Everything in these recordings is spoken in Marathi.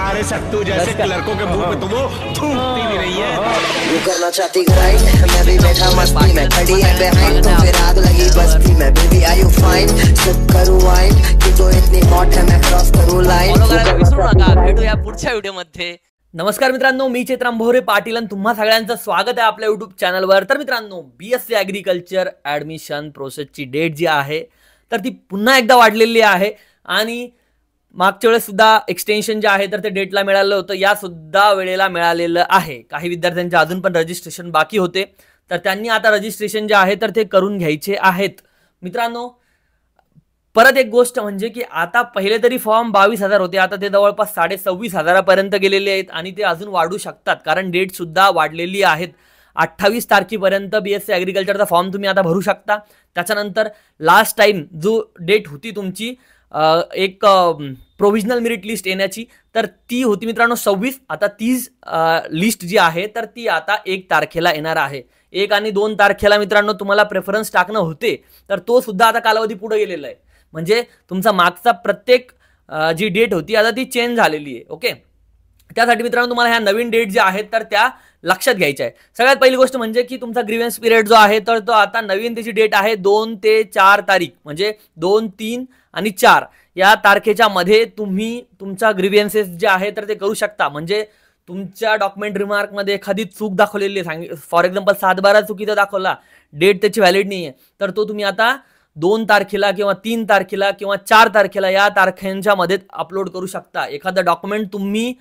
हमारे सत्तू जैसे क्लर्कों के मुंह पे तुम थूकती भी नहीं है। तू करना चाहती ग्राइंड, मैं भी बैठा मस्ती में, खड़ी है बिहाइंड तो फिर आग लगी बस्ती में। Baby are you fine, sip करूं वाइन कि तो इतनी हॉट है मैं क्रॉस करूं लाइन। भेटूया पुढच्या व्हिडिओमध्ये। नमस्कार मित्रांनो, मी चैत्र अंभोरे पाटील आणि तुम्हा सगळ्यांचं स्वागत आहे आपल्या YouTube चॅनलवर। तर मित्रांनो, BSc ॲग्रिकल्चर ॲडमिशन प्रोसेसची डेट जी आहे तर ती पुन्हा एकदा वाढलेली आहे आणि मागच्या वेळेस सुद्धा एक्सटेन्शन जे आहे तर ते डेटला मिळालं होतं, या सुद्धा वेळेला मिळालेलं आहे। काही विद्यार्थ्यांचे अजून पण रजिस्ट्रेशन बाकी होते, तर त्यांनी आता रजिस्ट्रेशन जे आहे तर ते करून घ्यायचे आहेत। मित्रांनो, परत एक गोष्ट म्हणजे की आता पहिले तरी फॉर्म 22,000 होते, आता ते जवळपास 26,500 पर्यंत गेलेले आहेत आणि ते अजून वाढू शकतात, कारण डेट सुद्धा वाढलेली आहेत। 28 तारखेपर्यंत BSc ॲग्रिकल्चरचा फॉर्म तुम्ही आता भरू शकता। त्याच्यानंतर लास्ट टाइम जो डेट होती तुमची एक प्रोव्हिजनल मेरिट लिस्ट येण्याची, तर ती होती मित्रांनो 26। आता 30 लिस्ट जी आहे तर ती आता 1 तारखेला येणार आहे। 1 आणि 2 तारखेला मित्रांनो तुम्हाला प्रेफरन्स टाकणं होते, तर तो सुद्धा आता कालावधी पुढे गेलेला आहे। म्हणजे तुमचा मागचा प्रत्येक जी डेट होती आता ती चेंज झालेली आहे। ओके, त्यासाठी मित्रांनो तुम्हाला ह्या नवीन डेट ज्या आहेत तर त्या लक्षात घ्यायच्या आहे। सगळ्यात पहिली गोष्ट म्हणजे की तुमचा ग्रीव्हन्स पिरियड जो आहे तर तो आता नवीन त्याची डेट आहे 2 ते 4 तारीख, म्हणजे 2, 3 आणि 4 या तारखेच्या मध्ये तुम्ही तुमचा ग्रीव्हन्सेस जे आहे तर ते करू शकता। म्हणजे तुमच्या डॉक्युमेंट रिमार्क मध्ये एखादी चूक दाखवलेली आहे, फॉर एक्झाम्पल 7/12 चुकीचा दाखवला, डेट त्याची व्हॅलिड नाही आहे, तर तो तुम्ही आता 2 तारखेला किंवा 3 तारखेला किंवा 4 तारखेला या तारखांच्या मध्ये अपलोड करू शकता। एखादं डॉक्युमेंट तुम्ही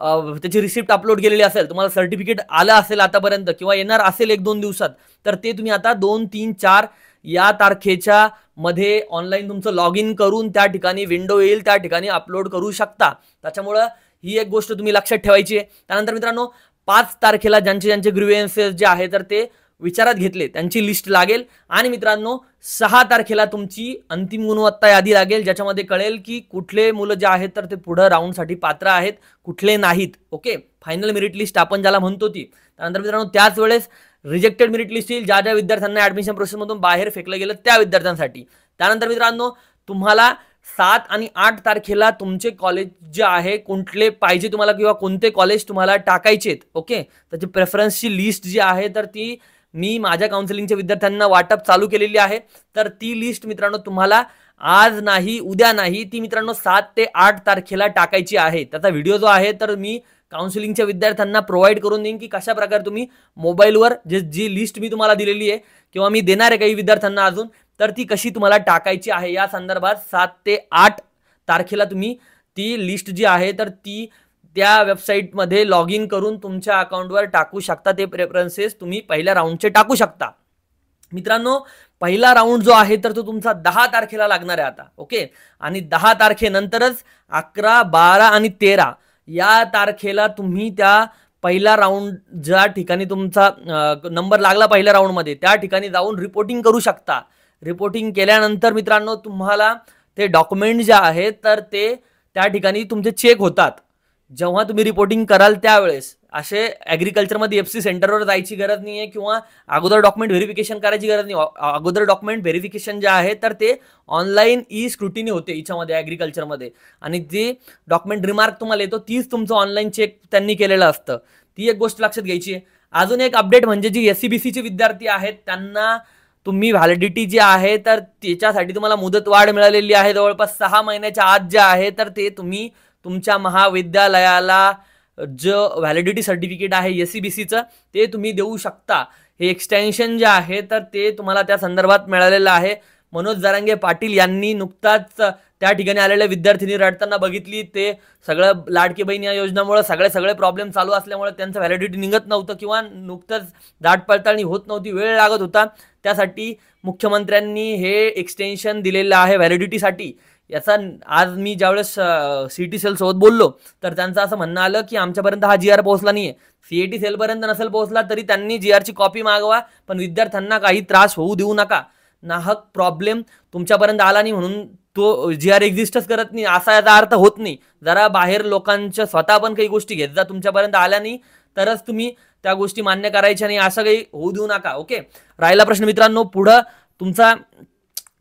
त्याची रिसिप्ट अपलोड केलेली असेल, तुम्हाला सर्टिफिकेट आलं असेल आतापर्यंत किंवा येणार असेल 1-2 दिवसात, तर ते तुम्ही आता 2, 3, 4 या तारखेच्या मध्ये ऑनलाईन तुमचं लॉग इन करून त्या ठिकाणी विंडो येईल त्या ठिकाणी अपलोड करू शकता। त्याच्यामुळं ही एक गोष्ट तुम्ही लक्षात ठेवायची आहे। त्यानंतर मित्रांनो 5 तारखेला ज्यांचे ग्रीव्हन्सेस जे आहे तर ते विचारात घेतले त्यांची लिस्ट लागेल आणि मित्रांनो 6 तारखेला तुमची अंतिम गुणवत्ता यादी लागेल, ज्याच्यामध्ये कळेल की कुठले मुलं जे आहेत तर ते पुढे राऊंडसाठी पात्र आहेत, कुठले नाहीत। ओके, फायनल मेरिट लिस्ट आपण ज्याला म्हणतो ती। त्यानंतर मित्रांनो त्याच वेळेस रिजेक्टेड मेरिट लिस्ट येईल, ज्या विद्यार्थ्यांना ॲडमिशन प्रोसेसमधून बाहेर फेकलं गेलं त्या विद्यार्थ्यांसाठी। त्यानंतर मित्रांनो तुम्हाला 7 आणि 8 तारखेला तुमचे कॉलेज जे आहे कुठले पाहिजे तुम्हाला किंवा कोणते कॉलेज तुम्हाला टाकायचे आहेत, ओके, त्याची प्रेफरन्सची लिस्ट जी आहे तर ती मी माझ्या काउन्सिलिंगच्या विद्यार्थ्यांना वाटप चालू केलेली आहे। तर ती लिस्ट मित्रांनो तुम्हाला आज नाही उद्या नाही, ती मित्रांनो 7 ते 8 तारखेला टाकायची आहे। त्याचा व्हिडिओ जो आहे तर मी काउन्सिलिंगच्या विद्यार्थ्यांना प्रोव्हाइड करून देईन की कशा प्रकारे तुम्ही मोबाईलवर जी लिस्ट मी तुम्हाला दिलेली आहे किंवा मी देणार आहे काही विद्यार्थ्यांना अजून, तर ती कशी तुम्हाला टाकायची आहे या संदर्भात 7 ते 8 तारखेला तुम्ही ती लिस्ट जी आहे तर ती त्या वेबसाईटमध्ये लॉग इन करून तुमच्या अकाउंटवर टाकू शकता। ते प्रेफरन्सेस तुम्ही पहिल्या राऊंडचे टाकू शकता। मित्रांनो पहिला राऊंड जो आहे तर तो तुमचा 10 तारखेला लागणार आहे आता। ओके, आणि 10 तारखेनंतरच 11, 12 आणि 13 या तारखेला तुम्ही त्या पहिला राऊंड ज्या ठिकाणी तुमचा नंबर लागला पहिल्या राऊंडमध्ये त्या ठिकाणी जाऊन रिपोर्टिंग करू शकता। रिपोर्टिंग केल्यानंतर मित्रांनो तुम्हाला ते डॉक्युमेंट जे आहेत तर ते त्या ठिकाणी तुमचे चेक होतात। जेव्हा तुम्ही रिपोर्टिंग कराल त्यावेळेस असे ॲग्रिकल्चरमध्ये FC सेंटरवर जायची गरज नाही आहे किंवा अगोदर डॉक्युमेंट व्हेरिफिकेशन करायची गरज नाही। अगोदर डॉक्युमेंट व्हेरिफिकेशन जे आहे तर ते ऑनलाईन स्क्रुटिनी होते हिच्यामध्ये ॲग्रिकल्चरमध्ये, आणि जे डॉक्युमेंट रिमार्क तुम्हाला येतो तीच तुमचं ऑनलाईन चेक त्यांनी केलेलं असतं। ती एक गोष्ट लक्षात घ्यायची आहे। अजून एक अपडेट म्हणजे जी SCBCचे विद्यार्थी आहेत त्यांना तुम्ही व्हॅलिडिटी जी आहे तर त्याच्यासाठी तुम्हाला मुदतवाढ मिळालेली आहे जवळपास 6 महिन्याच्या आत जे आहे तर ते तुम्ही तुमच्या महाविद्यालयाला जो व्हॅलिडिटी सर्टिफिकेट आहे SCBCचं ते तुम्ही देऊ शकता। हे एक्सटेन्शन जे आहे तर ते तुम्हाला त्या संदर्भात मिळालेलं आहे। मनोज जरांगे पाटील यांनी नुकताच त्या ठिकाणी आलेल्या विद्यार्थ्यांनी रडताना बघितली, ते सगळं लाडकी बहीण या योजनेमुळे सगळे प्रॉब्लेम चालू असल्यामुळे त्यांचं व्हॅलिडिटी निघत नव्हतं किंवा नुकतंच दाट पडताळणी होत नव्हती, वेळ लागत होता। त्यासाठी मुख्यमंत्र्यांनी हे एक्सटेन्शन दिलेलं आहे व्हॅलिडिटीसाठी। याचा आज मी ज्यावेळेस CET सेल सोबत बोललो तर त्यांचं असं म्हणणं आलं की आमच्यापर्यंत हा GR पोहोचला नाहीये। CET सेलपर्यंत नसेल पोहोचला तरी त्यांनी GRची कॉपी मागवा, पण विद्यार्थ्यांना काही त्रास होऊ देऊ नका। नाहक प्रॉब्लेम तुमच्यापर्यंत आला नाही म्हणून तो GR एक्झिस्टच करत नाही असा याचा अर्थ होत नाही। जरा बाहेर लोकांच्या स्वतः पण काही गोष्टी घेत जा, तुमच्यापर्यंत आल्या नाही तरच तुम्ही त्या गोष्टी मान्य करायच्या नाही, असं काही होऊ देऊ नका। ओके, राहिला प्रश्न मित्रांनो पुढं तुमचा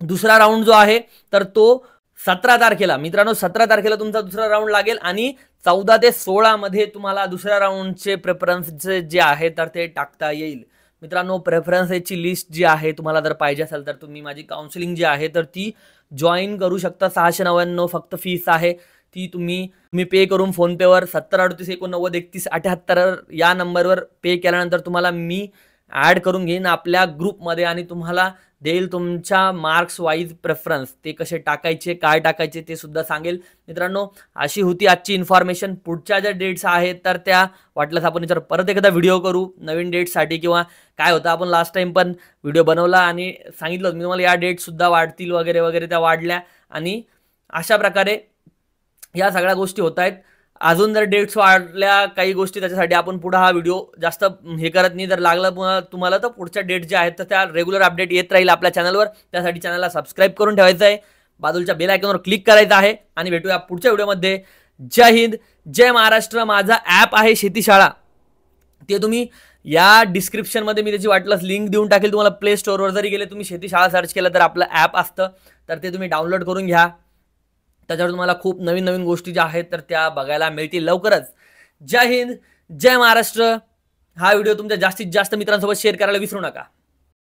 दुसरा राऊंड जो आहे तर तो 17 तारखेला मित्रांनो, 17 तारखेला तुमचा दुसरा राऊंड लागेल आणि 14 ते 16 मध्ये तुम्हाला दुसऱ्या राऊंडचे प्रेफरन्स जे आहे तर ते टाकता येईल. मित्रांनो, प्रेफरन्सची लिस्ट जी आहे तुम्हाला जर पाहिजे असेल तर तुम्ही माझी काउन्सिलिंग जी आहे तर ती जॉईन करू शकता. 699 फक्त फीस आहे. ती तुम्ही पे करून फोनपेवर 7038893178 या नंबरवर पे केल्यानंतर तुम्हाला मी ॲड करून घेईन आपल्या ग्रुपमध्ये आणि तुम्हाला देईल तुमच्या मार्क्स वाईज प्रेफरन्स. ते कसे टाकायचे, काय टाकायचे ते सुद्धा सांगेल. मित्रांनो, अशी होती आजची इन्फॉर्मेशन. पुढच्या ज्या डेट्स आहेत तर त्या वाटल्यास आपण याच्यावर परत एकदा व्हिडिओ करू नवीन डेटसाठी. किंवा काय होतं, आपण लास्ट टाइम पण व्हिडिओ बनवला आणि सांगितलं मी तुम्हाला या डेटसुद्धा वाढतील वगैरे वगैरे, त्या वाढल्या. आणि अशा प्रकारे या सगळ्या गोष्टी होत आहेत. अजून जर डेट्स वाढल्या काही गोष्टी त्याच्यासाठी आपण पुढे हा व्हिडिओ जास्त हे करत नाही. जर लागलं तुम्हाला तर पुढच्या डेट ज्या आहेत तर त्या रेग्युलर अपडेट येत राहील आपल्या चॅनलवर. त्यासाठी चॅनलला सबस्क्राईब करून ठेवायचं आहे, बाजूच्या बेल आयकॉनवर क्लिक करायचं आहे आणि भेटूया पुढच्या व्हिडिओमध्ये. जय हिंद, जय महाराष्ट्र. माझा ॲप आहे शेतीशाळा, ते तुम्ही या डिस्क्रिप्शनमध्ये मी त्याची वाटल्यास लिंक देऊन टाकेल. तुम्हाला प्ले स्टोअरवर जरी गेले तुम्ही शेतीशाळा सर्च केलं तर आपलं ॲप असतं, तर ते तुम्ही डाउनलोड करून घ्या. त्याच्यावर तुम्हाला खूप नवीन नवीन गोष्टी ज्या आहेत तर त्या बघायला मिळतील लवकरच. जय हिंद, जय महाराष्ट्र. हा व्हिडिओ तुमच्या जास्तीत जास्त मित्रांसोबत शेअर करायला विसरू नका.